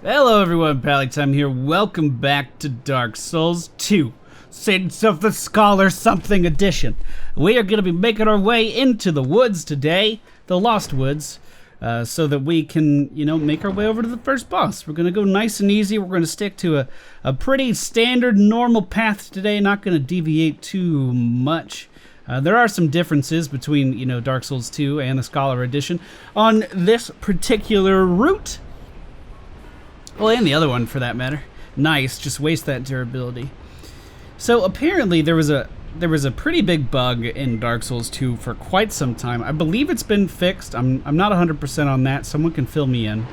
Hello everyone, MFPallytime here. Welcome back to Dark Souls 2, Saints of the Scholar Something Edition. We are going to be making our way into the woods today, the Lost Woods, so that we can, make our way over to the first boss. We're going to go nice and easy. We're going to stick to a pretty standard, normal path today, not going to deviate too much. There are some differences between, Dark Souls 2 and the Scholar Edition on this particular route. Well, and the other one for that matter. Nice, just waste that durability. So apparently there was a pretty big bug in Dark Souls 2 for quite some time. I believe it's been fixed. I'm not 100% on that. Someone can fill me in.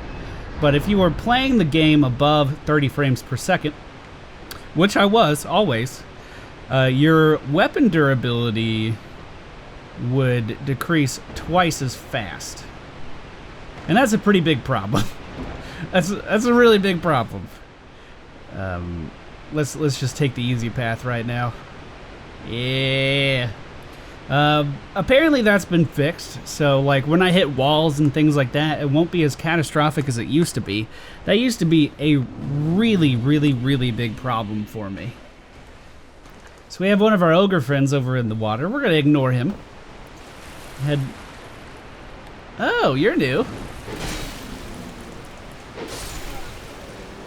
But if you were playing the game above 30 frames per second, which I was always, your weapon durability would decrease twice as fast. And that's a pretty big problem. That's a really big problem. Let's just take the easy path right now. Yeah. Apparently that's been fixed. So like when I hit walls and things like that, it won't be as catastrophic as it used to be. That used to be a really, really, really big problem for me. So we have one of our ogre friends over in the water. We're gonna ignore him. Oh, you're new.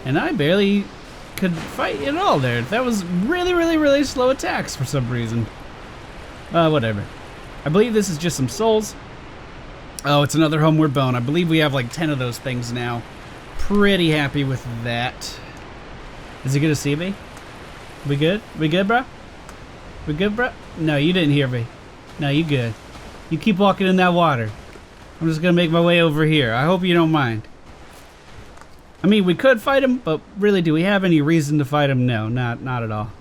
And I barely could fight at all there. That was really, really, really slow attacks for some reason. Whatever. I believe this is just some souls. Oh, it's another homeward bone. I believe we have like 10 of those things now. Pretty happy with that. Is he gonna see me? We good? We good, bro? We good, bro? No, you didn't hear me. No, you good. You keep walking in that water. I'm just gonna make my way over here. I hope you don't mind. I mean, we could fight him, but really, do we have any reason to fight him? No, not at all.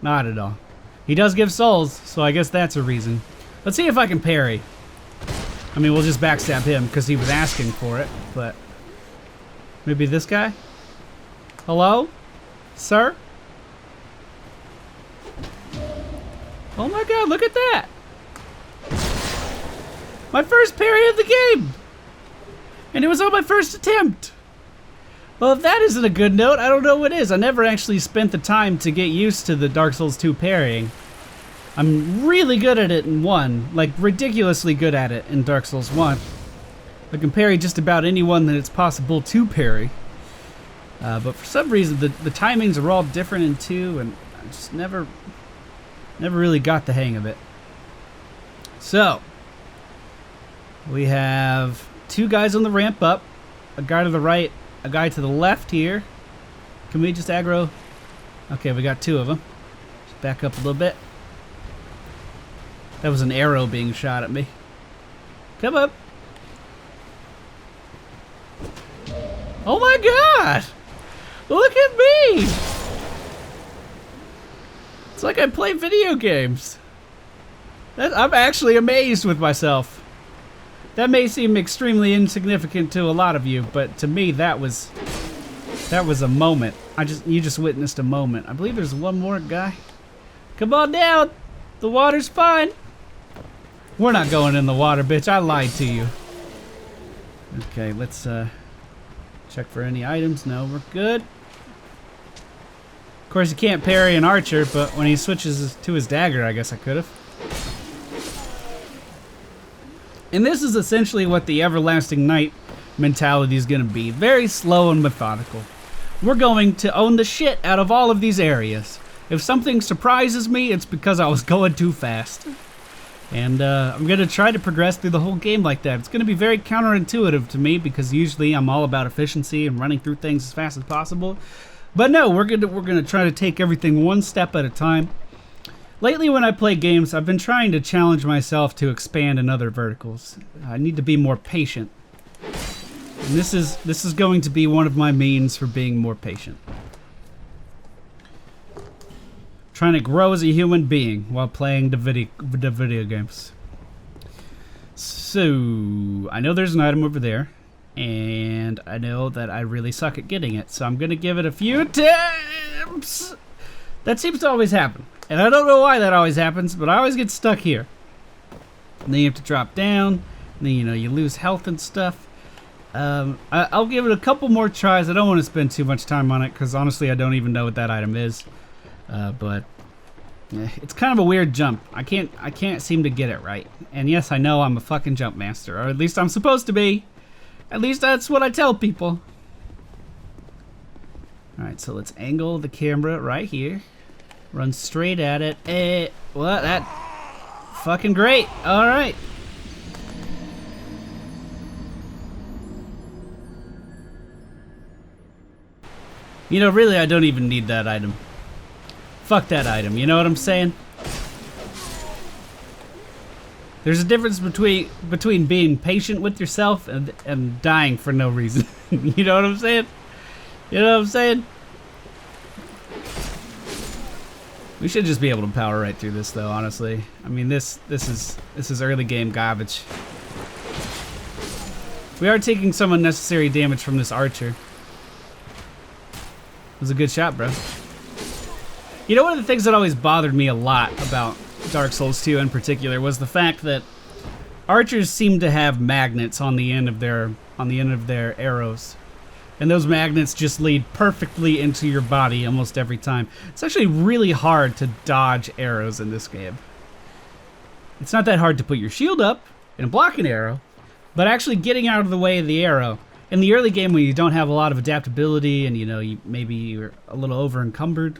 Not at all. He does give souls, so I guess that's a reason. Let's see if I can parry. I mean, we'll just backstab him because he was asking for it, but maybe this guy? Hello? Sir? Oh my god, look at that! My first parry of the game! And it was on my first attempt! Well, if that isn't a good note, I don't know what is. I never actually spent the time to get used to the Dark Souls 2 parrying. I'm really good at it in 1, like ridiculously good at it in Dark Souls 1. I can parry just about anyone that it's possible to parry. But for some reason, the timings are all different in 2, and I just never really got the hang of it. So, we have 2 guys on the ramp up, a guy to the right, a guy to the left here. Can we just aggro? Okay, we got 2 of them. Just back up a little bit. That was an arrow being shot at me. Come up. Oh my god! Look at me! It's like I play video games. I'm actually amazed with myself. That may seem extremely insignificant to a lot of you, but to me that was a moment. You just witnessed a moment. I believe there's one more guy. Come on down. The water's fine. We're not going in the water, bitch. I lied to you. Okay, let's check for any items. No, we're good. Of course, you can't parry an archer, but when he switches to his dagger, I guess I could have. And this is essentially what the Everlasting Knight mentality is going to be. Very slow and methodical. We're going to own the shit out of all of these areas. If something surprises me, it's because I was going too fast. And I'm going to try to progress through the whole game like that. It's going to be very counterintuitive to me because usually I'm all about efficiency and running through things as fast as possible. But no, we're going to try to take everything one step at a time. Lately when I play games, I've been trying to challenge myself to expand in other verticals. I need to be more patient. And this is going to be one of my means for being more patient. Trying to grow as a human being while playing the video games. So, I know there's an item over there. And I know that I really suck at getting it. So I'm going to give it a few attempts. That seems to always happen. And I don't know why that always happens, but I always get stuck here. And then you have to drop down. And then, you lose health and stuff. I'll give it a couple more tries. I don't want to spend too much time on it because honestly I don't even know what that item is. But it's kind of a weird jump. I can't seem to get it right. And yes, I know I'm a fucking jump master, or at least I'm supposed to be. At least that's what I tell people. Alright, so let's angle the camera right here. Run straight at it. Well, that fucking great. Alright. You know, really, I don't even need that item. Fuck that item, you know what I'm saying? There's a difference between being patient with yourself and dying for no reason. You know what I'm saying? You know what I'm saying? We should just be able to power right through this, though, honestly. I mean, this is early game garbage. We are taking some unnecessary damage from this archer. It was a good shot, bro. You know, one of the things that always bothered me a lot about Dark Souls 2 in particular was the fact that archers seem to have magnets on the end of their arrows. And those magnets just lead perfectly into your body almost every time. It's actually really hard to dodge arrows in this game. It's not that hard to put your shield up and block an arrow, but actually getting out of the way of the arrow. In the early game when you don't have a lot of adaptability and, you know, maybe you're a little over encumbered,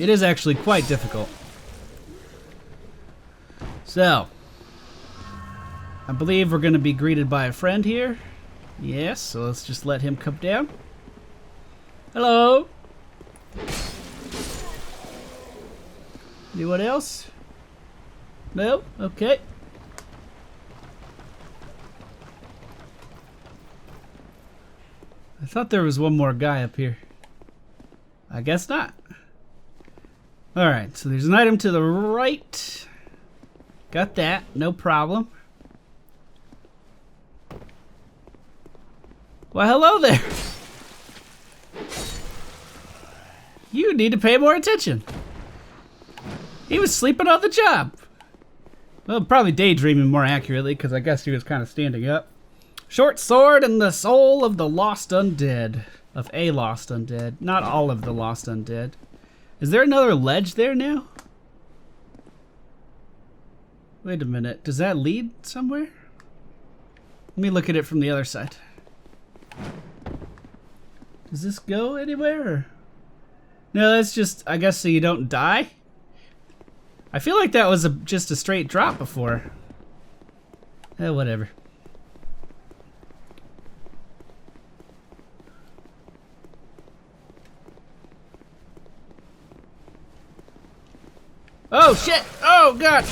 it is actually quite difficult. So, I believe we're going to be greeted by a friend here. Yes, so let's just let him come down. Hello. Anyone else? No? Okay. I thought there was one more guy up here. I guess not. Alright, so there's an item to the right. Got that, no problem. Well, hello there. You need to pay more attention. He was sleeping on the job. Well, probably daydreaming more accurately, because I guess he was kind of standing up. Short sword and the soul of the lost undead. Of a lost undead. Not all of the lost undead. Is there another ledge there now? Wait a minute. Does that lead somewhere? Let me look at it from the other side. Does this go anywhere? Or? No, that's just, I guess, so you don't die? I feel like that was just a straight drop before. Whatever. Oh shit! Oh god!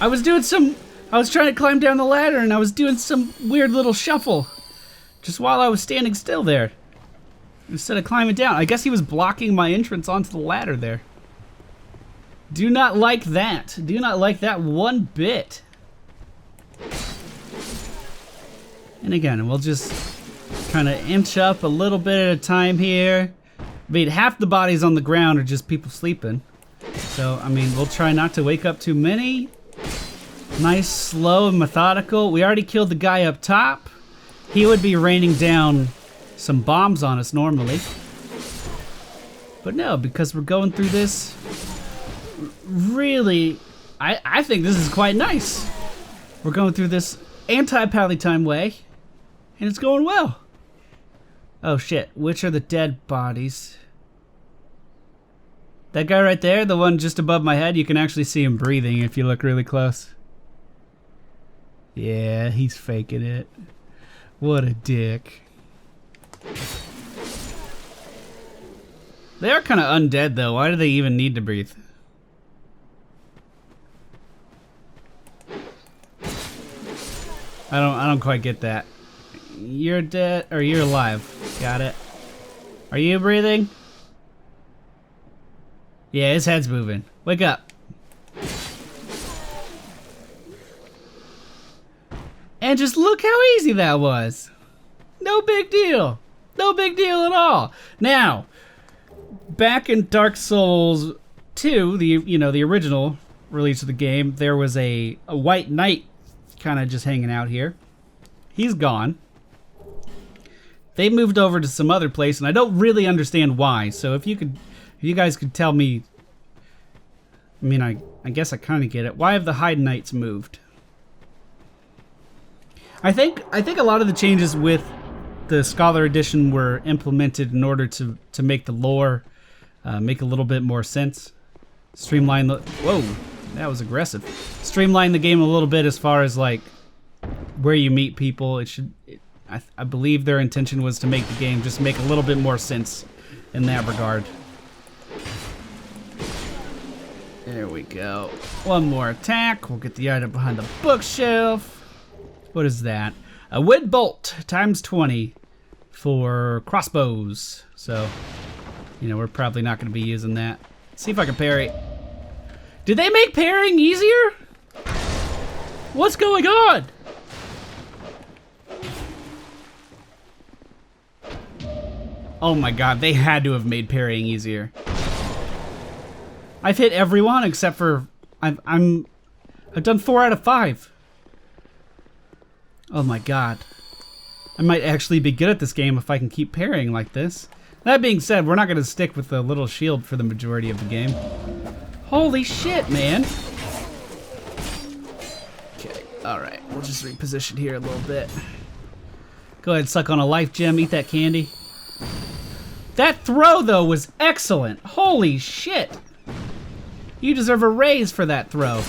I was trying to climb down the ladder and I was doing some weird little shuffle. Just while I was standing still there. Instead of climbing down. I guess he was blocking my entrance onto the ladder there. Do not like that. Do not like that one bit. And again, we'll just kind of inch up a little bit at a time here. I mean, half the bodies on the ground are just people sleeping. So, I mean, we'll try not to wake up too many. Nice, slow, and methodical. We already killed the guy up top. He would be raining down some bombs on us normally. But no, because we're going through this, really, I think this is quite nice. We're going through this anti-Pallytime way, and it's going well. Oh shit, which are the dead bodies? That guy right there, the one just above my head, you can actually see him breathing if you look really close. Yeah, he's faking it. What a dick. They are kind of undead though. Why do they even need to breathe? I don't quite get that. You're dead, or you're alive. Got it. Are you breathing? Yeah, his head's moving. Wake up. And just look how easy that was. No big deal. No big deal at all. Now, back in Dark Souls 2, the original release of the game, there was a white knight kind of just hanging out here. He's gone. They moved over to some other place, and I don't really understand why. So if you guys could tell me. I mean, I guess I kind of get it. Why have the Hyde Knights moved? I think a lot of the changes with the Scholar Edition were implemented in order to make the lore make a little bit more sense. Streamline the... Whoa, that was aggressive. Streamline the game a little bit as far as, like, where you meet people. I believe their intention was to make the game just make a little bit more sense in that regard. There we go. One more attack. We'll get the item behind the bookshelf. What is that? A wood bolt times 20 for crossbows. So, you know, we're probably not going to be using that. See if I can parry. Did they make parrying easier? What's going on? Oh my god, they had to have made parrying easier. I've hit everyone except for I've done 4 out of 5. Oh my god. I might actually be good at this game if I can keep parrying like this. That being said, we're not going to stick with the little shield for the majority of the game. Holy shit, man. Okay, alright. We'll just reposition here a little bit. Go ahead, suck on a life gem, eat that candy. That throw, though, was excellent. Holy shit. You deserve a raise for that throw.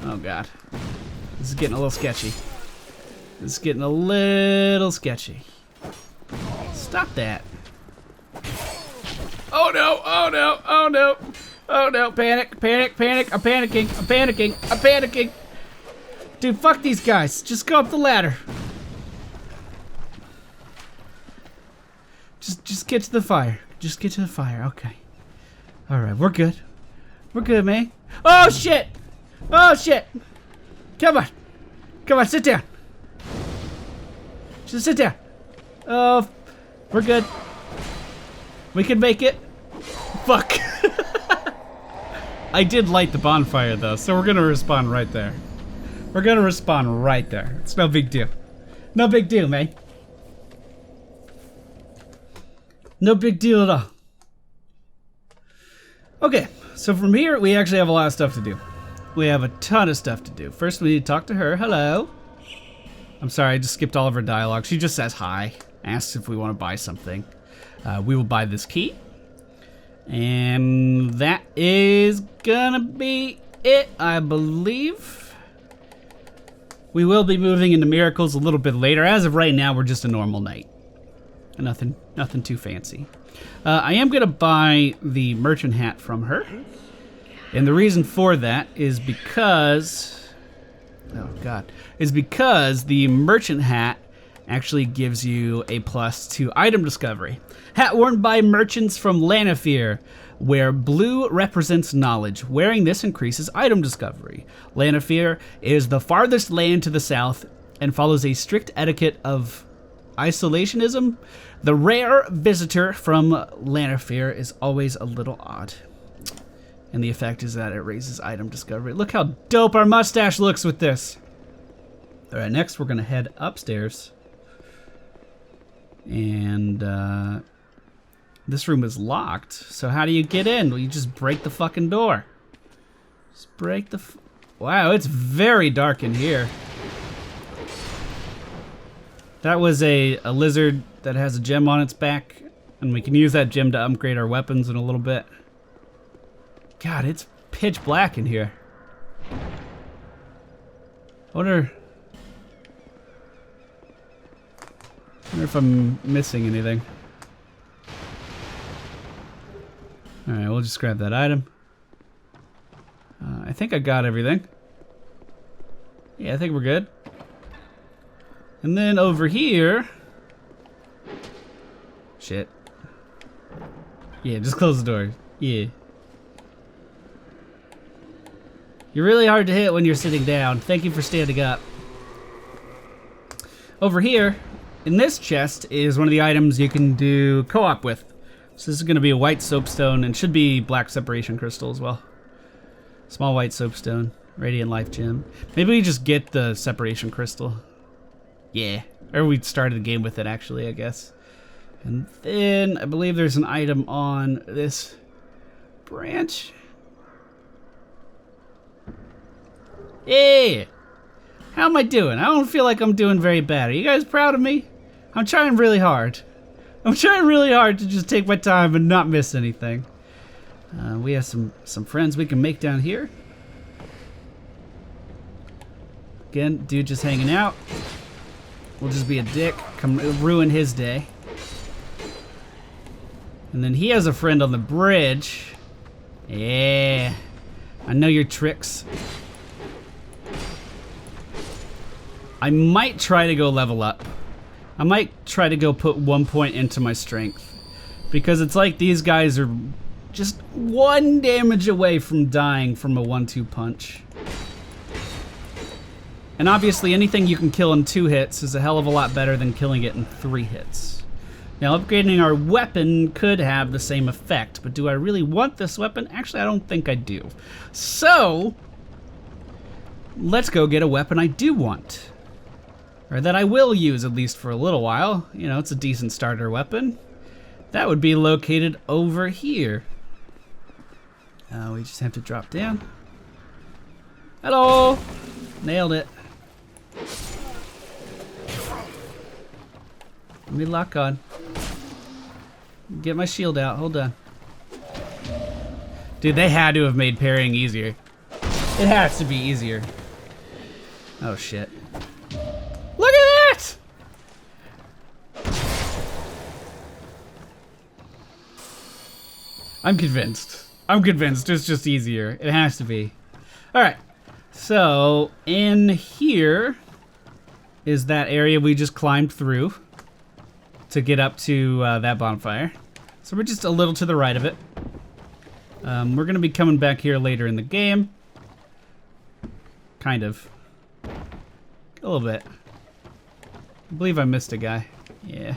Oh, God. This is getting a little sketchy. This is getting a little sketchy. Stop that. Oh, no. Oh, no. Oh, no. Oh, no. Panic. Panic. Panic. I'm panicking. I'm panicking. I'm panicking. Dude, fuck these guys. Just go up the ladder. Just get to the fire. Just get to the fire. Okay. Alright, we're good. We're good, man. Oh, shit! Oh, shit! Come on. Come on, sit down. Just sit down. Oh, we're good. We can make it. Fuck. I did light the bonfire, though, so we're gonna respawn right there. We're gonna respawn right there. It's no big deal. No big deal, man. No big deal at all. Okay, so from here, we actually have a lot of stuff to do. We have a ton of stuff to do. First, we need to talk to her. Hello. I'm sorry, I just skipped all of her dialogue. She just says hi, asks if we want to buy something. We will buy this key. And that is gonna be it, I believe. We will be moving into miracles a little bit later. As of right now, we're just a normal knight. Nothing too fancy. I am gonna buy the merchant hat from her, and the reason for that is because, oh god, is because the merchant hat actually gives you a plus to item discovery. Hat worn by merchants from Lannifer, where blue represents knowledge. Wearing this increases item discovery. Lannifer is the farthest land to the south and follows a strict etiquette of isolationism. The rare visitor from Lannifer is always a little odd. And the effect is that it raises item discovery. Look how dope our mustache looks with this. Alright, next we're going to head upstairs. And this room is locked. So how do you get in? Well, you just break the fucking door. Just break the... Wow, it's very dark in here. That was a lizard that has a gem on its back, and we can use that gem to upgrade our weapons in a little bit. God, it's pitch black in here. I wonder if I'm missing anything. Alright, we'll just grab that item. I think I got everything. Yeah, I think we're good. And then over here... Shit. Yeah, just close the door. Yeah. You're really hard to hit when you're sitting down. Thank you for standing up. Over here, in this chest, is one of the items you can do co-op with. So this is going to be a white soapstone, and should be black separation crystal as well. Small white soapstone. Radiant Life Gem. Maybe we just get the Separation Crystal. Yeah. Or we started the game with it, actually, I guess. And then I believe there's an item on this branch. Yeah. How am I doing? I don't feel like I'm doing very bad. Are you guys proud of me? I'm trying really hard. I'm trying really hard to just take my time and not miss anything. We have some friends we can make down here. Again, dude just hanging out. We'll just be a dick. Come ruin his day. And then he has a friend on the bridge. Yeah. I know your tricks. I might try to go level up. I might try to go put 1 point into my strength. Because it's like these guys are just 1 damage away from dying from a 1-2 punch. And obviously anything you can kill in 2 hits is a hell of a lot better than killing it in 3 hits. Now upgrading our weapon could have the same effect, but do I really want this weapon? Actually, I don't think I do. So, let's go get a weapon I do want. Or that I will use at least for a little while. You know, it's a decent starter weapon. That would be located over here. We just have to drop down. Hello! Nailed it. Let me lock on. Get my shield out, hold on. Dude, they had to have made parrying easier. It has to be easier. Oh shit. Look at that! I'm convinced. I'm convinced it's just easier. It has to be. Alright. So, in here is that area we just climbed through to get up to that bonfire. So we're just a little to the right of it. We're gonna be coming back here later in the game. Kind of. A little bit. I believe I missed a guy. Yeah.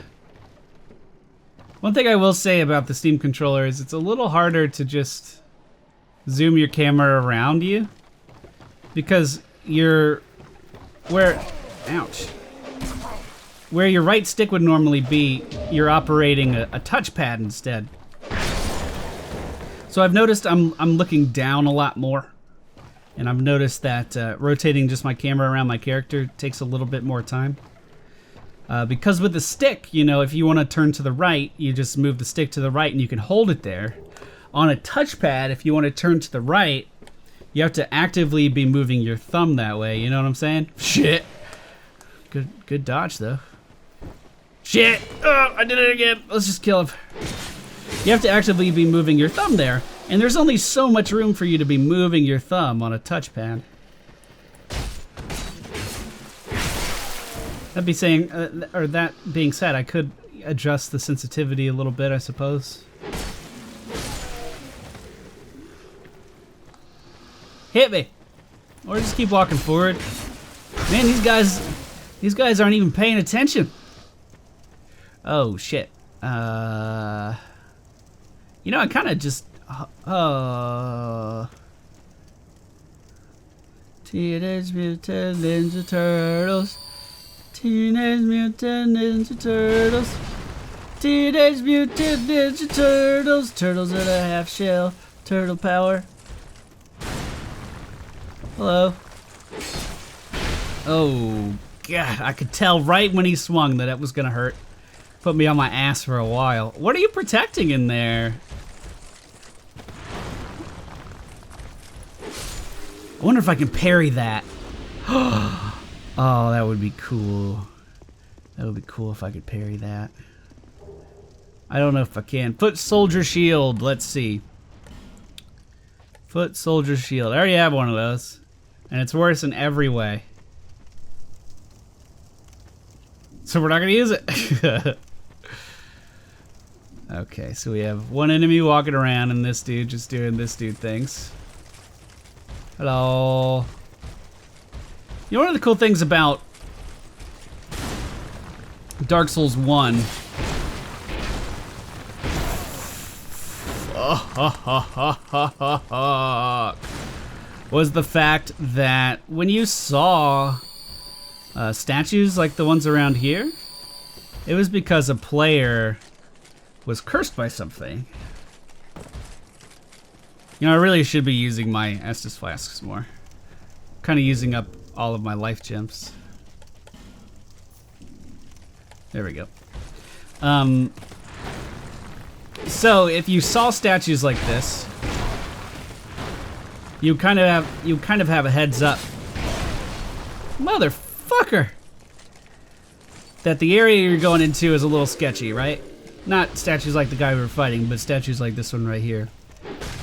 One thing I will say about the Steam controller is it's a little harder to just zoom your camera around you. Because you're ouch. Where your right stick would normally be, you're operating a touchpad instead. So I've noticed I'm looking down a lot more. And I've noticed that rotating just my camera around my character takes a little bit more time. Because with the stick, you know, if you want to turn to the right, you just move the stick to the right and you can hold it there. On a touchpad, if you want to turn to the right, you have to actively be moving your thumb that way, you know what I'm saying? Shit. Good dodge, though. Shit! Oh, I did it again. Let's just kill him. You have to actively be moving your thumb there, and there's only so much room for you to be moving your thumb on a touchpad. That being said, I could adjust the sensitivity a little bit, I suppose. Hit me! Or just keep walking forward. Man, these guys aren't even paying attention. Oh shit. You know, I kind of just Teenage Mutant Ninja Turtles. Teenage Mutant Ninja Turtles. Teenage Mutant Ninja Turtles. Turtles in a half shell. Turtle power. Hello. Oh, God. I could tell right when he swung that it was gonna hurt. Put me on my ass for a while. What are you protecting in there? I wonder if I can parry that. Oh, that would be cool. That would be cool if I could parry that. I don't know if I can. Foot Soldier Shield. Let's see. Foot Soldier Shield. I already have one of those. And it's worse in every way. So we're not going to use it. Okay, so we have one enemy walking around and this dude just doing this dude things. Hello. You know, one of the cool things about Dark Souls 1 was the fact that when you saw statues like the ones around here, it was because a player was cursed by something. You know, I really should be using my Estus flasks more. Kind of using up all of my life gems. There we go. So if you saw statues like this, you kind of have a heads up, motherfucker, that the area you're going into is a little sketchy, right? Not statues like the guy we were fighting, but statues like this one right here.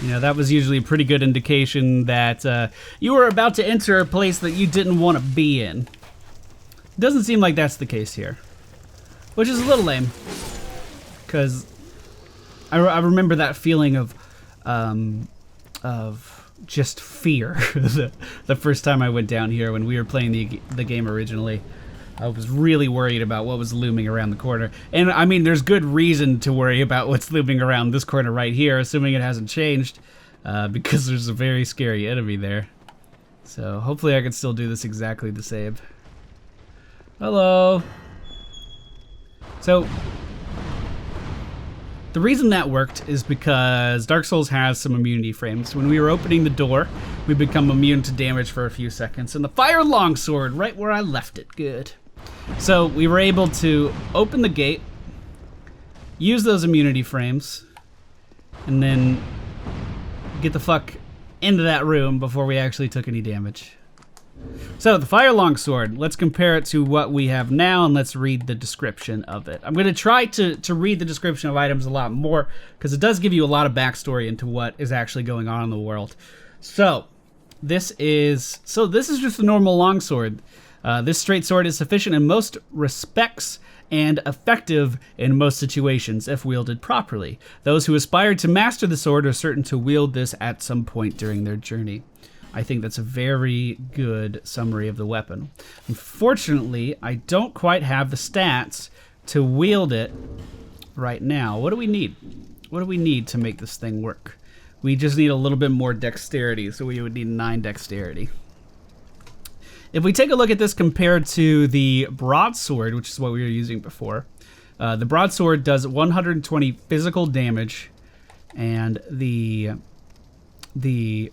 You know, that was usually a pretty good indication that you were about to enter a place that you didn't want to be in. It doesn't seem like that's the case here, which is a little lame, because I remember that feeling of just fear the first time I went down here when we were playing the game originally. I was really worried about what was looming around the corner. And I mean, there's good reason to worry about what's looming around this corner right here, assuming it hasn't changed, because there's a very scary enemy there. So hopefully I can still do this exactly the same. Hello. So the reason that worked is because Dark Souls has some immunity frames. When we were opening the door, we become immune to damage for a few seconds. And the fire longsword, right where I left it. Good. So we were able to open the gate, use those immunity frames, and then get the fuck into that room before we actually took any damage. So the fire longsword, let's compare it to what we have now, and let's read the description of it. I'm going to try to read the description of items a lot more, because it does give you a lot of backstory into what is actually going on in the world. So this is just a normal longsword. This straight sword is sufficient in most respects and effective in most situations if wielded properly. Those who aspire to master the sword are certain to wield this at some point during their journey. I think that's a very good summary of the weapon. Unfortunately, I don't quite have the stats to wield it right now. What do we need? What do we need to make this thing work? We just need a little bit more dexterity, so we would need 9 dexterity. If we take a look at this compared to the broadsword, which is what we were using before, the broadsword does 120 physical damage, and the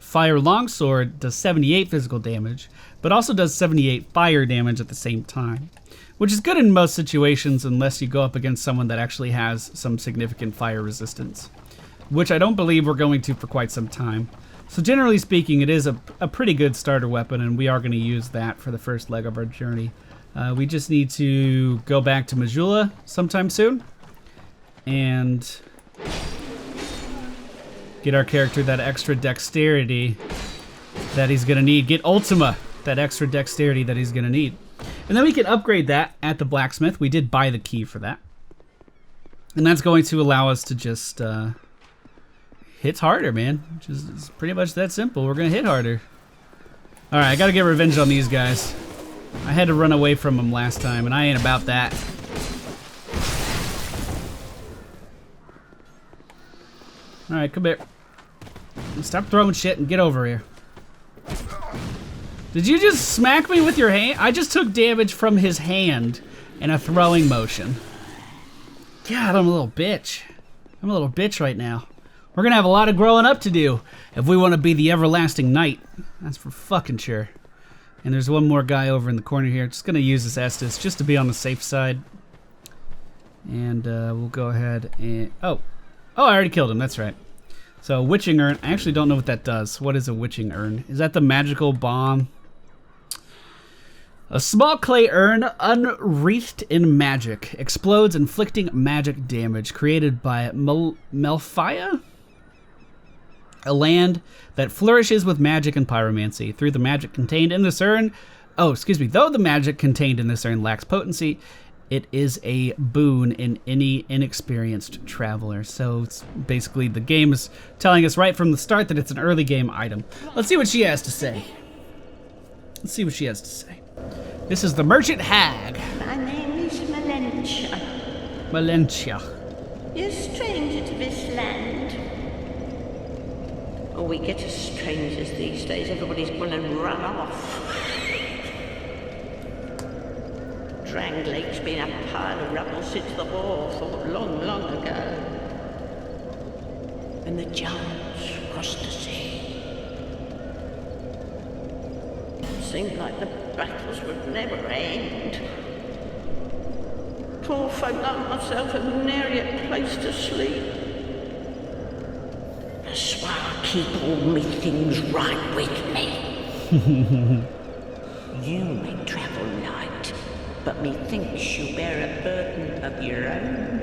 fire longsword does 78 physical damage, but also does 78 fire damage at the same time, which is good in most situations unless you go up against someone that actually has some significant fire resistance, which I don't believe we're going to for quite some time. So generally speaking, it is a pretty good starter weapon, and we are going to use that for the first leg of our journey. We just need to go back to Majula sometime soon and get our character that extra dexterity that he's going to need. Get Ultima, that extra dexterity that he's going to need. And then we can upgrade that at the blacksmith. We did buy the key for that. And that's going to allow us to just hit harder, man. It's pretty much that simple. We're going to hit harder. All right, I got to get revenge on these guys. I had to run away from them last time, and I ain't about that. All right, come here. Stop throwing shit and get over here. Did you just smack me with your hand? I just took damage from his hand in a throwing motion. God, I'm a little bitch. I'm a little bitch right now. We're gonna have a lot of growing up to do if we want to be the everlasting knight. That's for fucking sure. And there's one more guy over in the corner here. Just gonna use this Estus just to be on the safe side. And we'll go ahead and... Oh, I already killed him. That's right. So, witching urn. I actually don't know what that does. What is a witching urn? Is that the magical bomb? A small clay urn unwreathed in magic explodes, inflicting magic damage created by Melphia, a land that flourishes with magic and pyromancy. Through the magic contained in this urn, though the magic contained in this urn lacks potency, it is a boon in any inexperienced traveler. So it's basically the game is telling us right from the start that it's an early game item. Let's see what she has to say. Let's see what she has to say. This is the Merchant Hag. My name is Malentia. Malentia. You're a stranger to this land. Oh, we get as strangers these days. Everybody's gone and run off. Drang Lake's been a pile of rubble since the war fought long, long ago. And the giants crossed the sea. Seemed like the battles would never end. Poor folk like myself have nary a place to sleep. That's why I keep all me things right with me. You may travel light, but methinks you bear a burden of your own.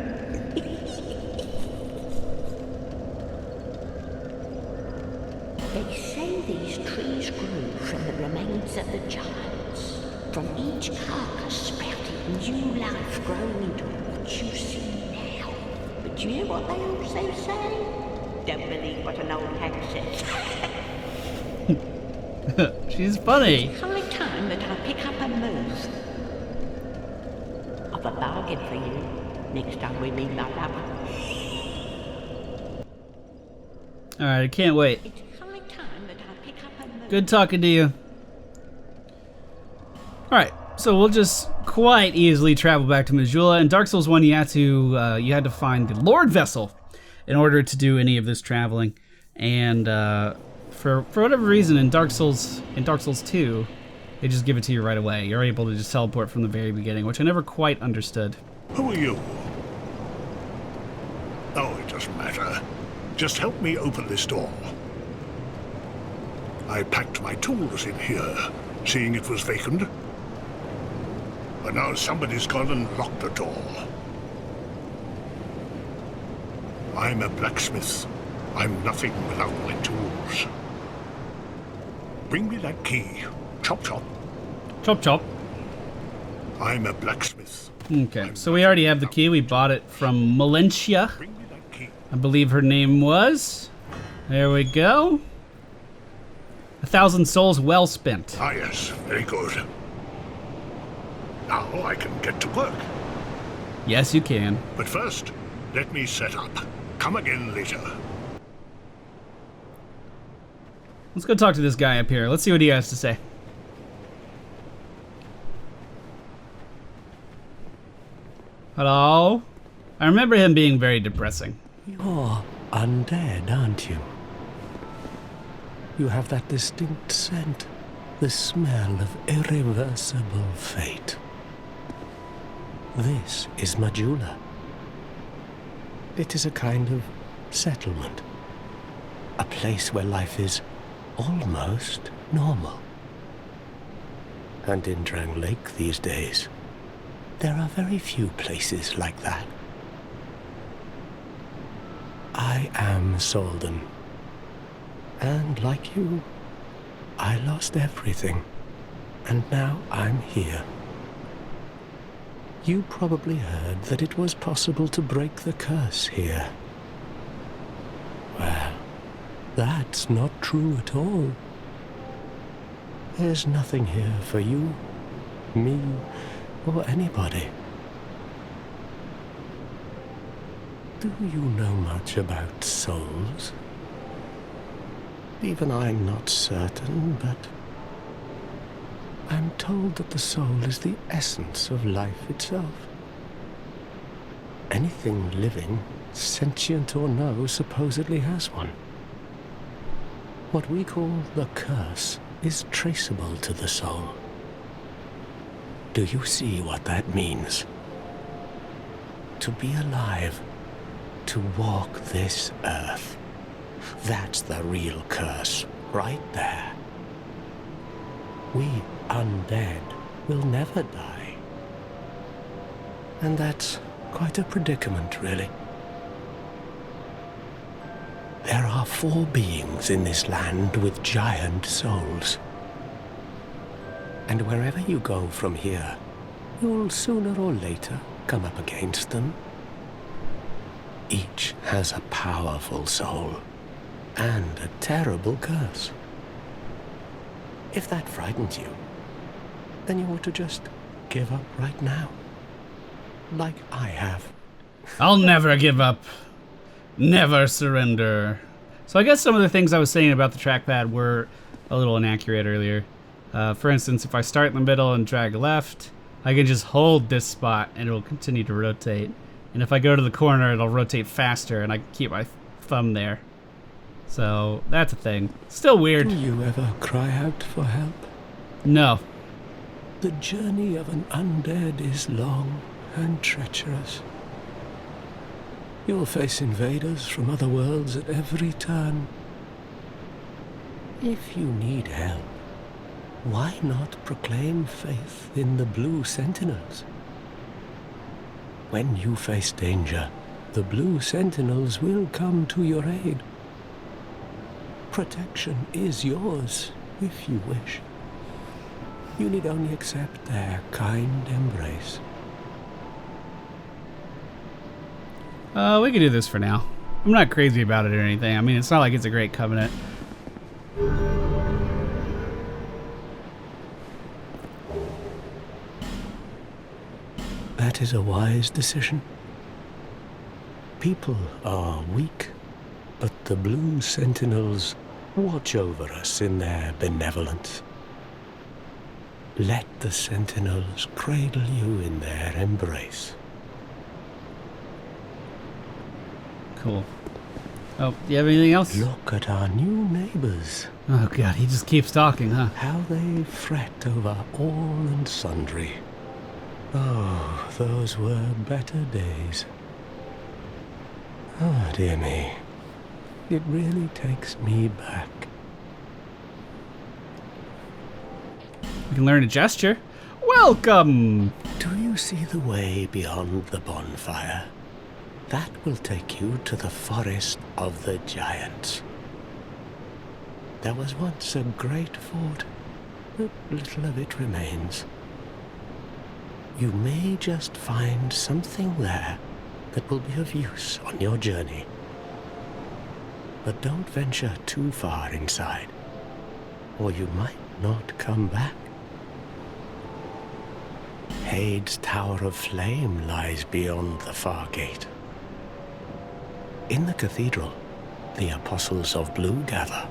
They say these trees grew from the remains of the giants. From each carcass sprouted new life growing into what you see now. But do you hear what they also say? Don't believe what an old hag says. She's funny. It's high time that I pick up a move. I've a bargain for you next time we meet, my love. Alright, I can't wait. It's high time that I pick up a move. Good talking to you. Alright, so we'll just quite easily travel back to Majula. In Dark Souls 1, you had to find the Lord Vessel in order to do any of this traveling. And for whatever reason, in Dark Souls 2, they just give it to you right away. You're able to just teleport from the very beginning, which I never quite understood. Who are you? Oh, it doesn't matter. Just help me open this door. I packed my tools in here, seeing it was vacant. But now somebody's gone and locked the door. I'm a blacksmith. I'm nothing without my tools. Bring me that key. Chop chop. Chop chop. I'm a blacksmith. Okay, so we already have the key. We bought it from Malencia, Bring me that key. I believe her name was. There we go. 1,000 souls well spent. Ah yes, very good. Now I can get to work. Yes, you can. But first, let me set up. Come again later. Let's go talk to this guy up here. Let's see what he has to say. Hello? I remember him being very depressing. You're undead, aren't you? You have that distinct scent, the smell of irreversible fate. This is Majula. It is a kind of settlement. A place where life is almost normal. And in Drang Lake these days, there are very few places like that. I am Solden. And like you, I lost everything. And now I'm here. You probably heard that it was possible to break the curse here. Well, that's not true at all. There's nothing here for you, me, or anybody. Do you know much about souls? Even I'm not certain, but I'm told that the soul is the essence of life itself. Anything living, sentient or no, supposedly has one. What we call the curse is traceable to the soul. Do you see what that means? To be alive, to walk this earth. That's the real curse, right there. We undead will never die. And that's quite a predicament, really. There are 4 beings in this land with giant souls. And wherever you go from here, you'll sooner or later come up against them. Each has a powerful soul and a terrible curse. If that frightens you, then you ought to just give up right now. Like I have. I'll never give up. Never surrender. So I guess some of the things I was saying about the trackpad were a little inaccurate earlier. For instance, if I start in the middle and drag left, I can just hold this spot and it'll continue to rotate. And if I go to the corner, it'll rotate faster and I can keep my thumb there. So that's a thing. Still weird. Do you ever cry out for help? No. The journey of an undead is long and treacherous. You'll face invaders from other worlds at every turn. If you need help, why not proclaim faith in the Blue Sentinels? When you face danger, the Blue Sentinels will come to your aid. Protection is yours, if you wish. You need only accept their kind embrace. We can do this for now. I'm not crazy about it or anything. I mean, it's not like it's a great covenant. That is a wise decision. People are weak, but the Blue Sentinels watch over us in their benevolence. Let the Sentinels cradle you in their embrace. Cool. Oh, do you have anything else? Look at our new neighbors. Oh god, he just keeps talking, huh? How they fret over all and sundry. Oh, those were better days. Oh, dear me. It really takes me back. We can learn a gesture. Welcome! Do you see the way beyond the bonfire? That will take you to the forest of the giants. There was once a great fort, but little of it remains. You may just find something there that will be of use on your journey. But don't venture too far inside, or you might not come back. Hade's Tower of Flame lies beyond the far gate. In the cathedral, the Apostles of Blue gather.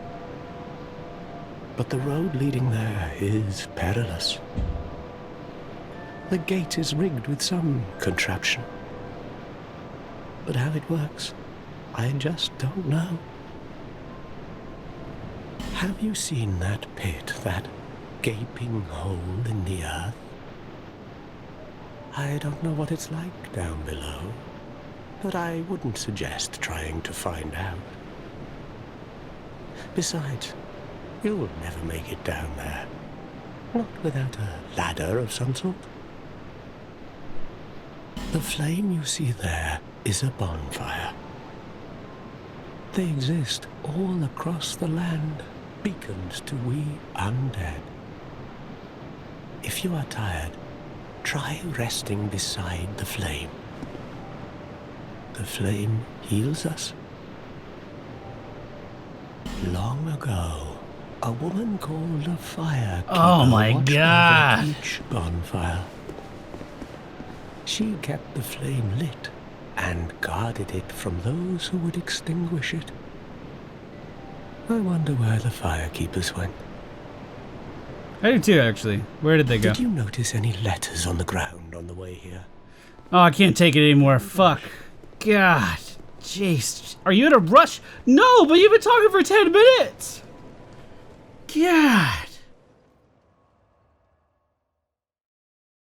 But the road leading there is perilous. The gate is rigged with some contraption. But how it works, I just don't know. Have you seen that pit, that gaping hole in the earth? I don't know what it's like down below, but I wouldn't suggest trying to find out. Besides, you'll never make it down there, not without a ladder of some sort. The flame you see there is a bonfire. They exist all across the land, beacons to we undead. If you are tired, try resting beside the flame. The flame heals us. Long ago, a woman called a firekeeper watched over each bonfire. She kept the flame lit and guarded it from those who would extinguish it. I wonder where the firekeepers went. I do too, actually. Where did they go? Did you notice any letters on the ground on the way here? Oh, I can't take it anymore. Fuck. God. Jeez. Are you in a rush? No, but you've been talking for 10 minutes. God.